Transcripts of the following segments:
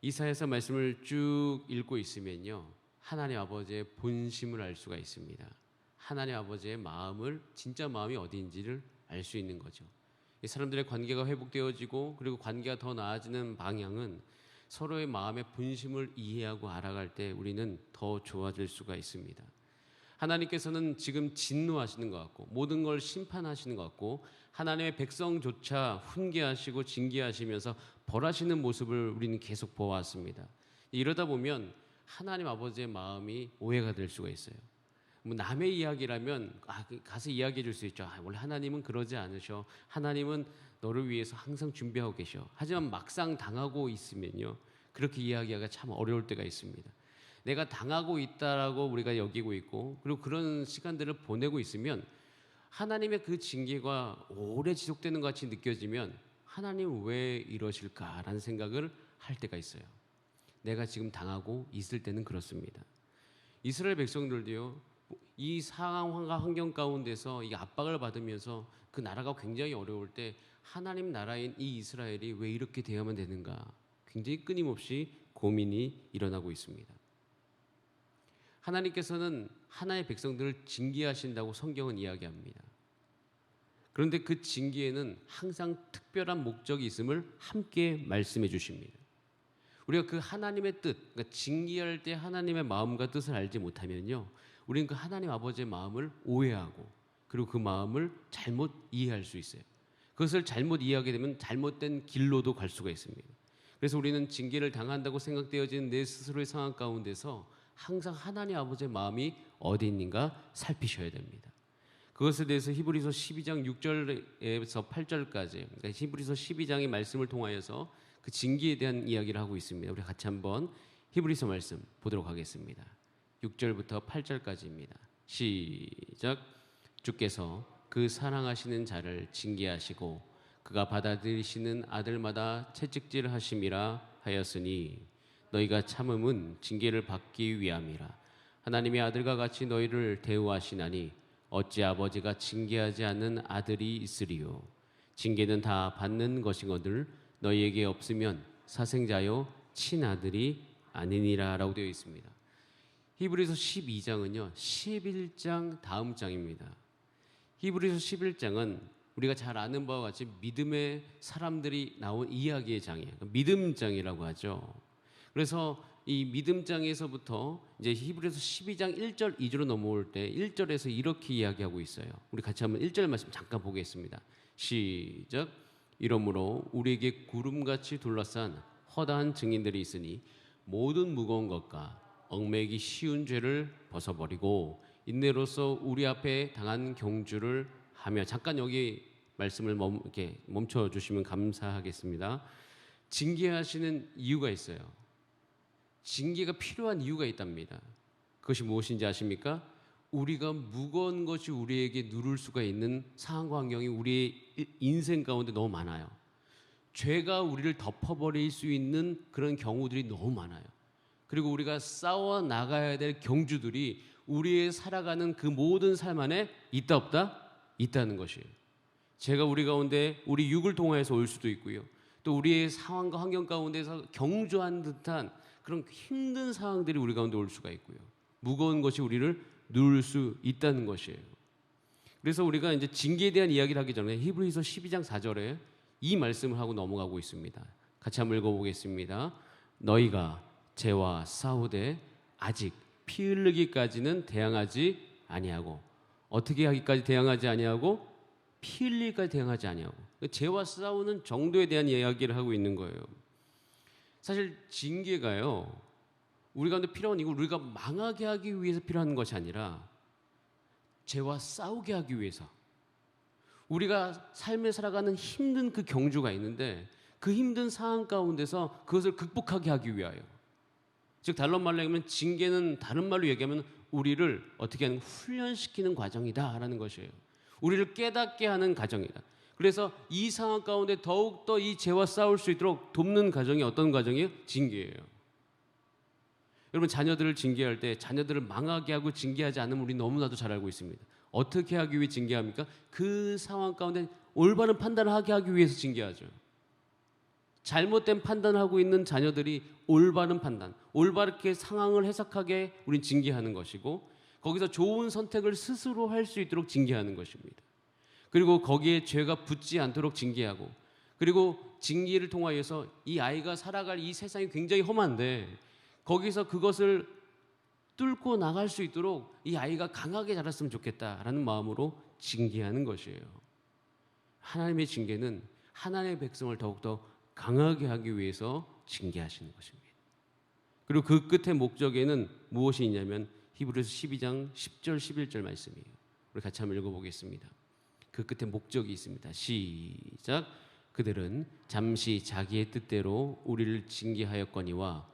이사야서 말씀을 쭉 읽고 있으면요, 하나님 아버지의 본심을 알 수가 있습니다. 하나님 아버지의 마음을, 진짜 마음이 어디인지를 알 수 있는 거죠. 이 사람들의 관계가 회복되어지고, 그리고 관계가 더 나아지는 방향은 서로의 마음의 본심을 이해하고 알아갈 때 우리는 더 좋아질 수가 있습니다. 하나님께서는 지금 진노하시는 것 같고, 모든 걸 심판하시는 것 같고, 하나님의 백성조차 훈계하시고 징계하시면서 벌하시는 모습을 우리는 계속 보아왔습니다. 이러다 보면 하나님 아버지의 마음이 오해가 될 수가 있어요. 뭐 남의 이야기라면 가서 이야기해 줄 수 있죠. 원래 하나님은 그러지 않으셔. 하나님은 너를 위해서 항상 준비하고 계셔. 하지만 막상 당하고 있으면요, 그렇게 이야기하기가 참 어려울 때가 있습니다. 내가 당하고 있다라고 우리가 여기고 있고, 그리고 그런 시간들을 보내고 있으면 하나님의 그 징계가 오래 지속되는 것 같이 느껴지면 하나님 왜 이러실까라는 생각을 할 때가 있어요. 내가 지금 당하고 있을 때는 그렇습니다. 이스라엘 백성들도요, 이 상황과 환경 가운데서 이 압박을 받으면서 그 나라가 굉장히 어려울 때 하나님 나라인 이 이스라엘이 왜 이렇게 대하면 되는가, 굉장히 끊임없이 고민이 일어나고 있습니다. 하나님께서는 하나의 백성들을 징계하신다고 성경은 이야기합니다. 그런데 그 징계에는 항상 특별한 목적이 있음을 함께 말씀해 주십니다. 우리가 그 하나님의 뜻, 그러니까 징계할 때 하나님의 마음과 뜻을 알지 못하면요, 우리는 그 하나님 아버지의 마음을 오해하고, 그리고 그 마음을 잘못 이해할 수 있어요. 그것을 잘못 이해하게 되면 잘못된 길로도 갈 수가 있습니다. 그래서 우리는 징계를 당한다고 생각되어지는 내 스스로의 상황 가운데서 항상 하나님 아버지의 마음이 어디 있는가 살피셔야 됩니다. 그것에 대해서 히브리서 12장 6절에서 8절까지, 그러니까 히브리서 12장의 말씀을 통하여서 그 징계에 대한 이야기를 하고 있습니다. 우리 같이 한번 히브리서 말씀 보도록 하겠습니다. 6절부터 8절까지입니다. 시작. 주께서 그 사랑하시는 자를 징계하시고 그가 받아들이시는 아들마다 채찍질 하심이라 하였으니 너희가 참음은 징계를 받기 위함이라. 하나님의 아들과 같이 너희를 대우하시나니 어찌 아버지가 징계하지 않는 아들이 있으리요. 징계는 다 받는 것이거늘 너희에게 없으면 사생자요 친아들이 아니니라 라고 되어 있습니다. 히브리서 12장은요 11장 다음 장입니다. 히브리서 11장은 우리가 잘 아는 바와 같이 믿음의 사람들이 나온 이야기의 장이에요. 믿음장이라고 하죠. 그래서 이 믿음장에서부터 이제 히브리서 12장 1절 2절로 넘어올 때 1절에서 이렇게 이야기하고 있어요. 우리 같이 한번 1절 말씀 잠깐 보겠습니다. 시작. 이러므로 우리에게 구름같이 둘러싼 허다한 증인들이 있으니 모든 무거운 것과 얽매이기 쉬운 죄를 벗어버리고 인내로서 우리 앞에 당한 경주를 하며, 잠깐 여기 말씀을 이렇게 멈춰 주시면 감사하겠습니다. 징계하시는 이유가 있어요. 징계가 필요한 이유가 있답니다. 그것이 무엇인지 아십니까? 우리가 무거운 것이 우리에게 누를 수가 있는 상황과 환경이 우리의 인생 가운데 너무 많아요. 죄가 우리를 덮어버릴 수 있는 그런 경우들이 너무 많아요. 그리고 우리가 싸워 나가야 될 경주들이 우리의 살아가는 그 모든 삶 안에 있다 없다? 있다는 것이에요. 죄가 우리 가운데 우리 육을 통해서 올 수도 있고요, 또 우리의 상황과 환경 가운데서 경주한 듯한 그런 힘든 상황들이 우리 가운데 올 수가 있고요, 무거운 것이 우리를 누를 수 있다는 것이에요. 그래서 우리가 이제 징계에 대한 이야기를 하기 전에 히브리서 12장 4절에 이 말씀을 하고 넘어가고 있습니다. 같이 한번 읽어보겠습니다. 너희가 죄와 싸우되 아직 피 흘리기까지는 대항하지 아니하고, 어떻게 하기까지 대항하지 아니하고? 피 흘리기까지 대항하지 아니하고. 죄와 싸우는 정도에 대한 이야기를 하고 있는 거예요. 사실 징계가요, 우리 가운데 필요한 이거 우리가 망하게 하기 위해서 필요한 것이 아니라 죄와 싸우게 하기 위해서, 우리가 삶을 살아가는 힘든 그 경주가 있는데 그 힘든 상황 가운데서 그것을 극복하게 하기 위하여, 즉 다른 말로 얘기하면 징계는 다른 말로 얘기하면 우리를 어떻게 하는 훈련시키는 과정이다라는 것이에요. 우리를 깨닫게 하는 과정이다. 그래서 이 상황 가운데 더욱더 이 죄와 싸울 수 있도록 돕는 과정이 어떤 과정이에요? 징계예요. 여러분, 자녀들을 징계할 때 자녀들을 망하게 하고 징계하지 않으면 우리 너무나도 잘 알고 있습니다. 어떻게 하기 위해 징계합니까? 그 상황 가운데 올바른 판단을 하게 하기 위해서 징계하죠. 잘못된 판단하고 있는 자녀들이 올바른 판단, 올바르게 상황을 해석하게 우린 징계하는 것이고, 거기서 좋은 선택을 스스로 할 수 있도록 징계하는 것입니다. 그리고 거기에 죄가 붙지 않도록 징계하고, 그리고 징계를 통하여서 이 아이가 살아갈 이 세상이 굉장히 험한데 거기서 그것을 뚫고 나갈 수 있도록 이 아이가 강하게 자랐으면 좋겠다라는 마음으로 징계하는 것이에요. 하나님의 징계는 하나님의 백성을 더욱더 강하게 하기 위해서 징계하시는 것입니다. 그리고 그 끝의 목적에는 무엇이 있냐면 히브리서 12장 10절 11절 말씀이에요. 우리 같이 한번 읽어보겠습니다. 그 끝에 목적이 있습니다. 시작. 그들은 잠시 자기의 뜻대로 우리를 징계하였거니와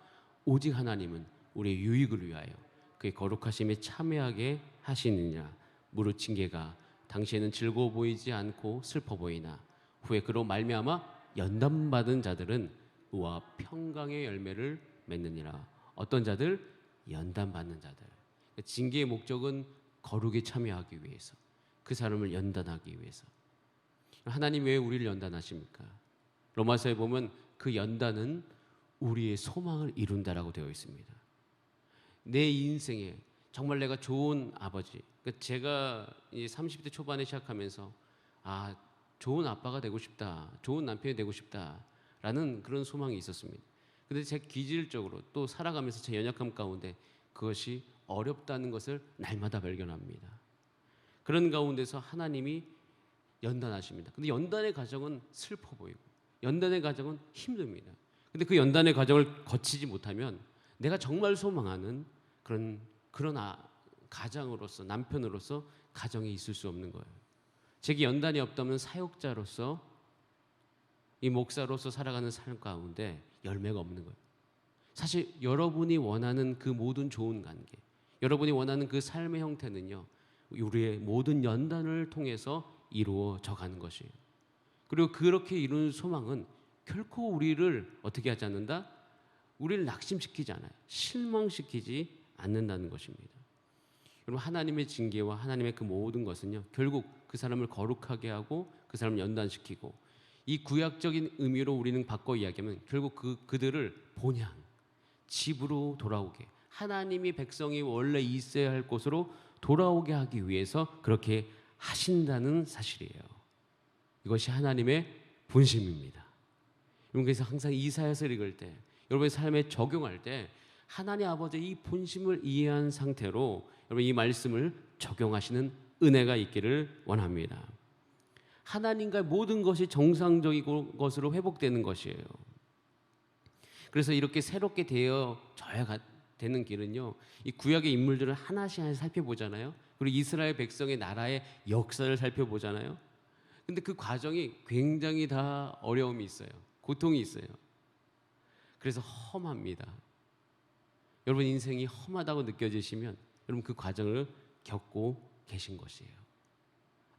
오직 하나님은 우리의 유익을 위하여 그의 거룩하심에 참여하게 하시느냐. 무릇 징계가 당시에는 즐거워 보이지 않고 슬퍼 보이나 후에 그로 말미암아 연단받은 자들은 의와 평강의 열매를 맺느니라. 어떤 자들? 연단받는 자들. 징계의 목적은 거룩에 참여하기 위해서, 그 사람을 연단하기 위해서. 하나님 왜 우리를 연단하십니까? 로마서에 보면 그 연단은 우리의 소망을 이룬다라고 되어 있습니다. 내 인생에 정말 내가 좋은 아버지, 제가 30대 초반에 시작하면서 좋은 아빠가 되고 싶다, 좋은 남편이 되고 싶다라는 그런 소망이 있었습니다. 근데 제 기질적으로 또 살아가면서 제 연약함 가운데 그것이 어렵다는 것을 날마다 발견합니다. 그런 가운데서 하나님이 연단하십니다. 근데 연단의 과정은 슬퍼 보이고 연단의 과정은 힘듭니다. 근데 그 연단의 과정을 거치지 못하면 내가 정말 소망하는 그런 가장으로서, 남편으로서 가정에 있을 수 없는 거예요. 제게 연단이 없다면 사역자로서, 이 목사로서 살아가는 삶 가운데 열매가 없는 거예요. 사실 여러분이 원하는 그 모든 좋은 관계, 여러분이 원하는 그 삶의 형태는요, 우리의 모든 연단을 통해서 이루어져 가는 것이에요. 그리고 그렇게 이루는 소망은 결코 우리를 어떻게 하지 않는다? 우리를 낙심시키지 않아요. 실망시키지 않는다는 것입니다. 여러분, 하나님의 징계와 하나님의 그 모든 것은요, 결국 그 사람을 거룩하게 하고 그 사람을 연단시키고, 이 구약적인 의미로 우리는 바꿔 이야기하면 결국 그들을 본향, 집으로 돌아오게, 하나님이 백성이 원래 있어야 할 곳으로 돌아오게 하기 위해서 그렇게 하신다는 사실이에요. 이것이 하나님의 본심입니다. 여러분, 그래서 항상 이사야서를 읽을 때, 여러분의 삶에 적용할 때 하나님 아버지의 이 본심을 이해한 상태로 여러분 이 말씀을 적용하시는 은혜가 있기를 원합니다. 하나님과의 모든 것이 정상적인 것으로 회복되는 것이에요. 그래서 이렇게 새롭게 되어져야 되는 길은요, 이 구약의 인물들을 하나씩 살펴보잖아요. 그리고 이스라엘 백성의 나라의 역사를 살펴보잖아요. 근데 그 과정이 굉장히 다 어려움이 있어요. 고통이 있어요. 그래서 험합니다. 여러분 인생이 험하다고 느껴지시면 여러분 그 과정을 겪고 계신 것이에요.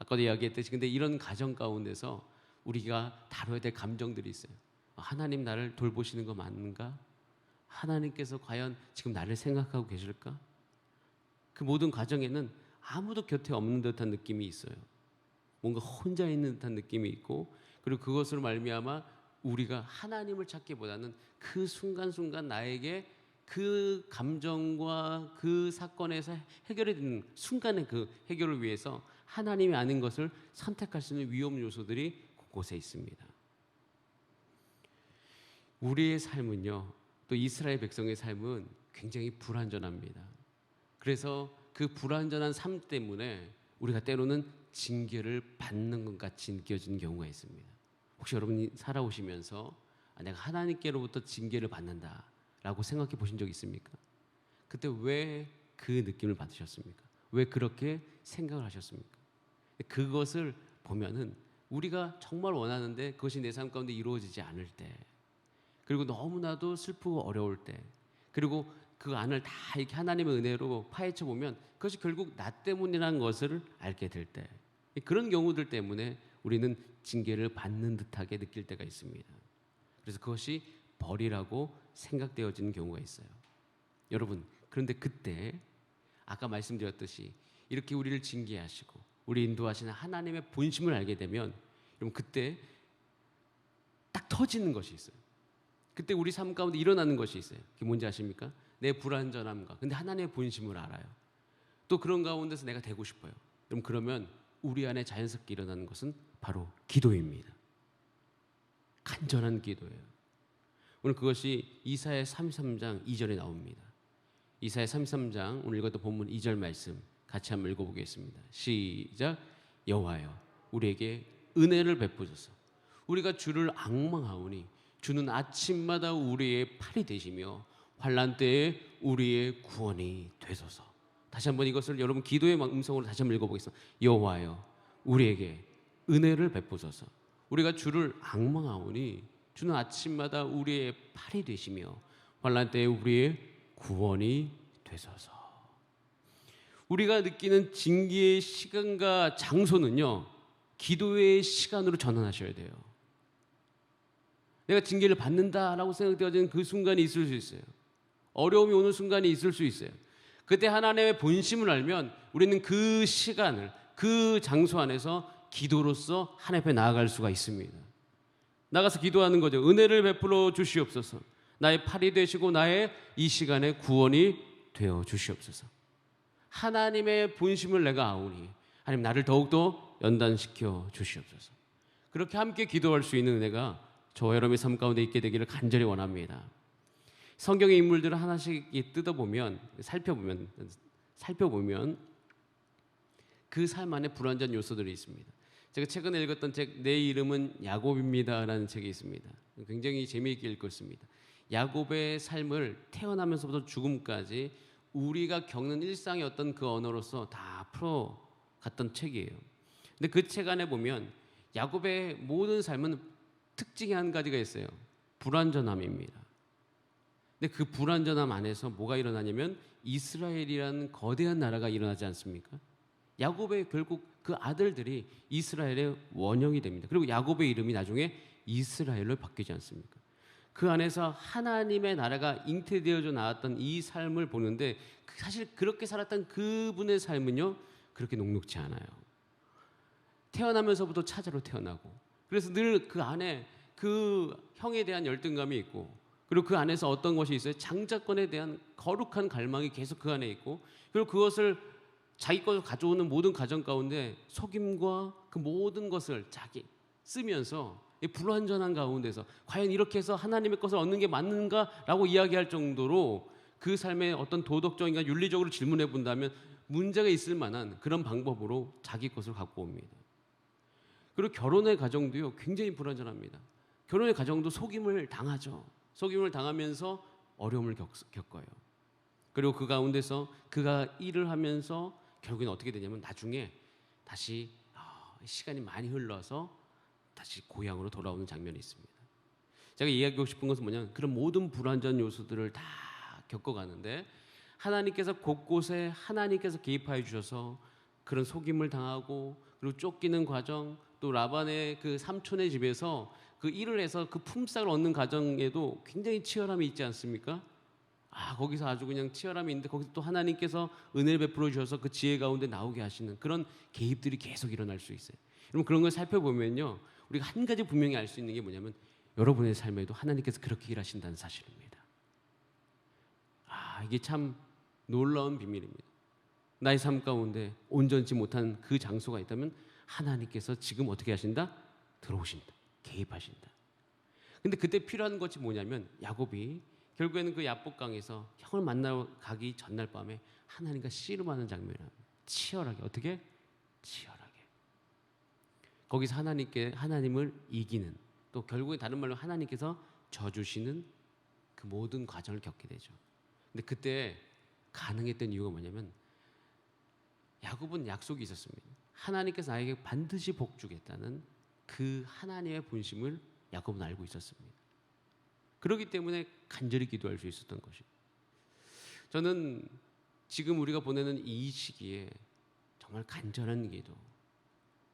아까도 이야기했듯이 근데 이런 과정 가운데서 우리가 다뤄야 될 감정들이 있어요. 하나님 나를 돌보시는 거 맞는가? 하나님께서 과연 지금 나를 생각하고 계실까? 그 모든 과정에는 아무도 곁에 없는 듯한 느낌이 있어요. 뭔가 혼자 있는 듯한 느낌이 있고, 그리고 그것으로 말미암아 우리가 하나님을 찾기보다는 그 순간순간 나에게 그 감정과 그 사건에서 해결이 되는 순간의 그 해결을 위해서 하나님이 아닌 것을 선택할 수 있는 위험 요소들이 곳곳에 있습니다. 우리의 삶은요, 또 이스라엘 백성의 삶은 굉장히 불완전합니다. 그래서 그 불완전한 삶 때문에 우리가 때로는 징계를 받는 것 같이 느껴지는 경우가 있습니다. 혹시 여러분이 살아오시면서 내가 하나님께로부터 징계를 받는다라고 생각해 보신 적 있습니까? 그때 왜 그 느낌을 받으셨습니까? 왜 그렇게 생각을 하셨습니까? 그것을 보면은 우리가 정말 원하는데 그것이 내 삶 가운데 이루어지지 않을 때, 그리고 너무나도 슬프고 어려울 때, 그리고 그 안을 다 이렇게 하나님의 은혜로 파헤쳐 보면 그것이 결국 나 때문이라는 것을 알게 될 때, 그런 경우들 때문에 우리는 징계를 받는 듯하게 느낄 때가 있습니다. 그래서 그것이 벌이라고 생각되어지는 경우가 있어요. 여러분, 그런데 그때 아까 말씀드렸듯이 이렇게 우리를 징계하시고 우리 인도하시는 하나님의 본심을 알게 되면 여러분 그때 딱 터지는 것이 있어요. 그때 우리 삶 가운데 일어나는 것이 있어요. 그게 뭔지 아십니까? 내 불완전함과 근데 하나님의 본심을 알아요. 또 그런 가운데서 내가 되고 싶어요. 그러면 우리 안에 자연스럽게 일어나는 것은 바로 기도입니다. 간절한 기도예요. 오늘 그것이 이사야 33장 2절에 나옵니다. 이사야 33장 오늘 읽었던 본문 2절 말씀 같이 한번 읽어보겠습니다. 시작. 여호와여 우리에게 은혜를 베푸소서. 우리가 주를 앙망하오니 주는 아침마다 우리의 팔이 되시며 환난 때에 우리의 구원이 되소서. 다시 한번 이것을 여러분 기도의 음성으로 다시 한번 읽어보겠습니다. 여호와여 우리에게 은혜를 베푸소서. 우리가 주를 앙망하오니 주는 아침마다 우리의 팔이 되시며 환난 때에 우리의 구원이 되소서. 우리가 느끼는 징계의 시간과 장소는요, 기도의 시간으로 전환하셔야 돼요. 내가 징계를 받는다라고 생각되어지는 그 순간이 있을 수 있어요. 어려움이 오는 순간이 있을 수 있어요. 그때 하나님의 본심을 알면 우리는 그 시간을, 그 장소 안에서 기도로서 하나님 앞에 나아갈 수가 있습니다. 나가서 기도하는 거죠. 은혜를 베풀어 주시옵소서. 나의 팔이 되시고 나의 이 시간에 구원이 되어 주시옵소서. 하나님의 본심을 내가 아오니 하나님 나를 더욱더 연단시켜 주시옵소서. 그렇게 함께 기도할 수 있는 은혜가 저와 여러분의 삶 가운데 있게 되기를 간절히 원합니다. 성경의 인물들을 하나씩 뜯어보면 살펴보면 그 삶 안에 불완전 요소들이 있습니다. 제가 최근에 읽었던 책 내 이름은 야곱입니다라는 책이 있습니다. 굉장히 재미있게 읽었습니다. 야곱의 삶을 태어나면서부터 죽음까지 우리가 겪는 일상의 어떤 그 언어로서 다 풀어갔던 책이에요. 근데 그 책 안에 보면 야곱의 모든 삶은 특징이 한 가지가 있어요. 불완전함입니다. 근데 그 불완전함 안에서 뭐가 일어나냐면 이스라엘이라는 거대한 나라가 일어나지 않습니까? 야곱의 결국 그 아들들이 이스라엘의 원형이 됩니다. 그리고 야곱의 이름이 나중에 이스라엘로 바뀌지 않습니까? 그 안에서 하나님의 나라가 잉태되어져 나왔던 이 삶을 보는데 사실 그렇게 살았던 그분의 삶은요 그렇게 녹록지 않아요. 태어나면서부터 차자로 태어나고 그래서 늘 그 안에 그 형에 대한 열등감이 있고 그리고 그 안에서 어떤 것이 있어요? 장자권에 대한 거룩한 갈망이 계속 그 안에 있고 그리고 그것을 자기 것을 가져오는 모든 가정 가운데 속임과 그 모든 것을 자기 쓰면서 불완전한 가운데서 과연 이렇게 해서 하나님의 것을 얻는 게 맞는가라고 이야기할 정도로 그 삶의 어떤 도덕적인가 윤리적으로 질문해 본다면 문제가 있을 만한 그런 방법으로 자기 것을 갖고 옵니다. 그리고 결혼의 가정도요 굉장히 불완전합니다. 결혼의 가정도 속임을 당하죠. 속임을 당하면서 어려움을 겪어요. 그리고 그 가운데서 그가 일을 하면서 결국엔 어떻게 되냐면 나중에 다시 시간이 많이 흘러서 다시 고향으로 돌아오는 장면이 있습니다. 제가 이야기하고 싶은 것은 뭐냐면 그런 모든 불완전 요소들을 다 겪어가는데 하나님께서 곳곳에 하나님께서 개입하여 주셔서 그런 속임을 당하고 그리고 쫓기는 과정 또 라반의 그 삼촌의 집에서 그 일을 해서 그 품삯을 얻는 과정에도 굉장히 치열함이 있지 않습니까? 거기서 아주 그냥 치열함이 있는데 거기서 또 하나님께서 은혜를 베풀어 주셔서 그 지혜 가운데 나오게 하시는 그런 개입들이 계속 일어날 수 있어요. 여러분 그런 걸 살펴보면요 우리가 한 가지 분명히 알 수 있는 게 뭐냐면 여러분의 삶에도 하나님께서 그렇게 일하신다는 사실입니다. 이게 참 놀라운 비밀입니다. 나의 삶 가운데 온전치 못한 그 장소가 있다면 하나님께서 지금 어떻게 하신다? 들어오신다. 개입하신다. 근데 그때 필요한 것이 뭐냐면 야곱이 결국에는 그 야복강에서 형을 만나러 가기 전날 밤에 하나님과 씨름하는 장면이랍니다. 치열하게 어떻게? 치열하게. 거기서 하나님을 이기는 또 결국에 다른 말로 하나님께서 져주시는 그 모든 과정을 겪게 되죠. 근데 그때 가능했던 이유가 뭐냐면 야곱은 약속이 있었습니다. 하나님께서 나에게 반드시 복 주겠다는 그 하나님의 본심을 야곱은 알고 있었습니다. 그렇기 때문에 간절히 기도할 수 있었던 것이죠. 저는 지금 우리가 보내는 이 시기에 정말 간절한 기도,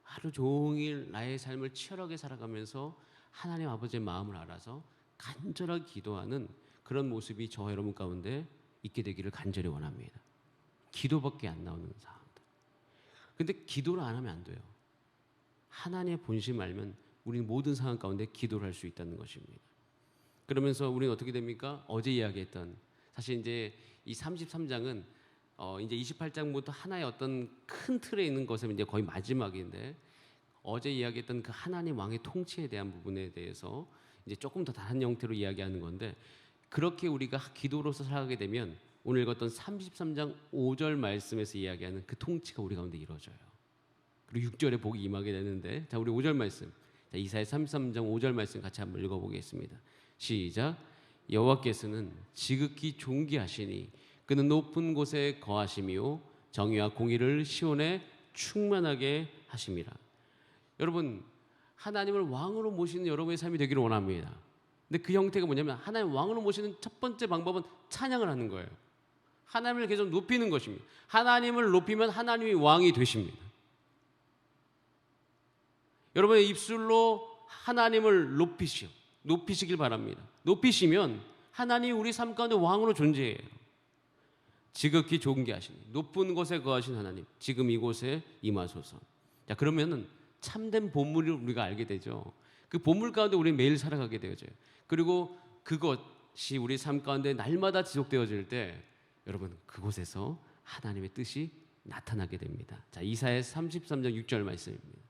하루 종일 나의 삶을 치열하게 살아가면서 하나님 아버지의 마음을 알아서 간절하게 기도하는 그런 모습이 저와 여러분 가운데 있게 되기를 간절히 원합니다. 기도밖에 안 나오는 상황들. 근데 기도를 안 하면 안 돼요. 하나님의 본심을 알면 우리는 모든 상황 가운데 기도를 할 수 있다는 것입니다. 그러면서 우리는 어떻게 됩니까? 어제 이야기했던 사실 이제 이 33장은 이제 28장부터 하나의 어떤 큰 틀에 있는 것은 이제 거의 마지막인데 어제 이야기했던 그 하나님 왕의 통치에 대한 부분에 대해서 이제 조금 더 다른 형태로 이야기하는 건데 그렇게 우리가 기도로서 살아가게 되면 오늘 읽었던 33장 5절 말씀에서 이야기하는 그 통치가 우리 가운데 이루어져요. 그리고 6절에 복이 임하게 되는데 자 우리 5절 말씀 자, 이사야 33장 5절 말씀 같이 한번 읽어보겠습니다. 시작. 여호와께서는 지극히 존귀하시니 그는 높은 곳에 거하시며 정의와 공의를 시온에 충만하게 하심이라. 여러분 하나님을 왕으로 모시는 여러분의 삶이 되기를 원합니다. 근데 그 형태가 뭐냐면 하나님 왕으로 모시는 첫 번째 방법은 찬양을 하는 거예요. 하나님을 계속 높이는 것입니다. 하나님을 높이면 하나님이 왕이 되십니다. 여러분의 입술로 하나님을 높이시길 바랍니다. 높이시면 하나님이 우리 삶 가운데 왕으로 존재해요. 지극히 존귀하시니 높은 곳에 거하신 하나님 지금 이곳에 임하소서. 자 그러면은 참된 보물을 우리가 알게 되죠. 그 보물 가운데 우리 매일 살아가게 되어져요. 그리고 그것이 우리 삶 가운데 날마다 지속되어질 때 여러분 그곳에서 하나님의 뜻이 나타나게 됩니다. 자 이사야 33장 6절 말씀입니다.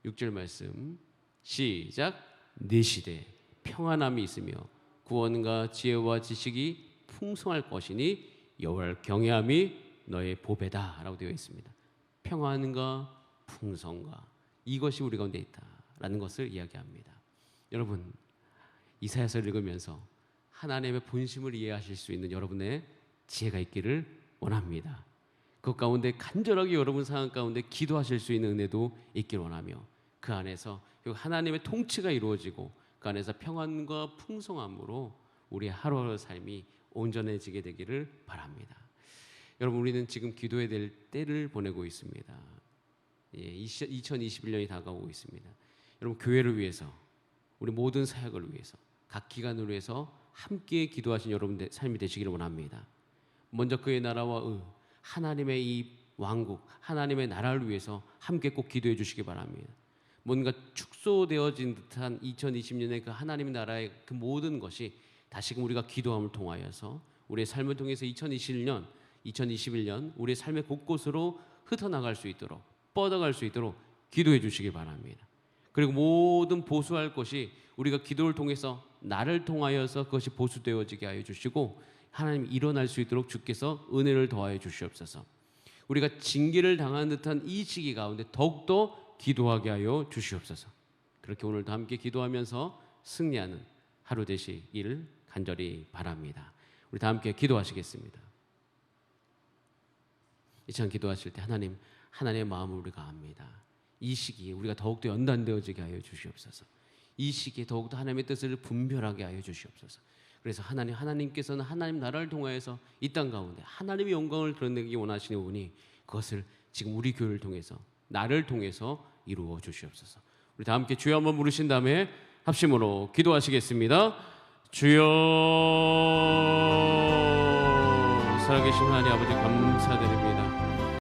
6절 말씀 시작. 네 시대에 평안함이 있으며 구원과 지혜와 지식이 풍성할 것이니 여호와를 경외함이 너의 보배다 라고 되어 있습니다. 평안과 풍성과 이것이 우리 가운데 있다라는 것을 이야기합니다. 여러분 이사야서를 읽으면서 하나님의 본심을 이해하실 수 있는 여러분의 지혜가 있기를 원합니다. 그 가운데 간절하게 여러분 상황 가운데 기도하실 수 있는 은혜도 있기를 원하며 그 안에서 하나님의 통치가 이루어지고 그 안에서 평안과 풍성함으로 우리의 하루하루 삶이 온전해지게 되기를 바랍니다. 여러분 우리는 지금 기도해야 될 때를 보내고 있습니다. 2021년이 다가오고 있습니다. 여러분 교회를 위해서 우리 모든 사역을 위해서 각 기관을 위해서 함께 기도하신 여러분의 삶이 되시기를 원합니다. 먼저 그의 나라와 하나님의 이 왕국 하나님의 나라를 위해서 함께 꼭 기도해 주시기 바랍니다. 뭔가 축소되어진 듯한 2020년의 그 하나님의 나라의 그 모든 것이 다시금 우리가 기도함을 통하여서 우리의 삶을 통해서 2021년 우리의 삶의 곳곳으로 흩어나갈 수 있도록 뻗어갈 수 있도록 기도해 주시기 바랍니다. 그리고 모든 보수할 것이 우리가 기도를 통해서 나를 통하여서 그것이 보수되어지게 하여 주시고 하나님 일어날 수 있도록 주께서 은혜를 더하여 주시옵소서. 우리가 징계를 당하는 듯한 이 시기 가운데 더욱더 기도하게 하여 주시옵소서. 그렇게 오늘도 함께 기도하면서 승리하는 하루 되시기를 간절히 바랍니다. 우리 다 함께 기도하시겠습니다. 이 시간 기도하실 때 하나님의 마음을 우리가 압니다. 이 시기에 우리가 더욱더 연단되어지게 하여 주시옵소서. 이 시기에 더욱더 하나님의 뜻을 분별하게 하여 주시옵소서. 그래서 하나님께서는 하나님 나라를 통하여서 이 땅 가운데 하나님의 영광을 드러내기 원하시는 분이 그것을 지금 우리 교회를 통해서 나를 통해서 이루어 주시옵소서. 우리 다 함께 주여 한번 부르신 다음에 합심으로 기도하시겠습니다. 주여 살아계신 하나님 아버지 감사드립니다.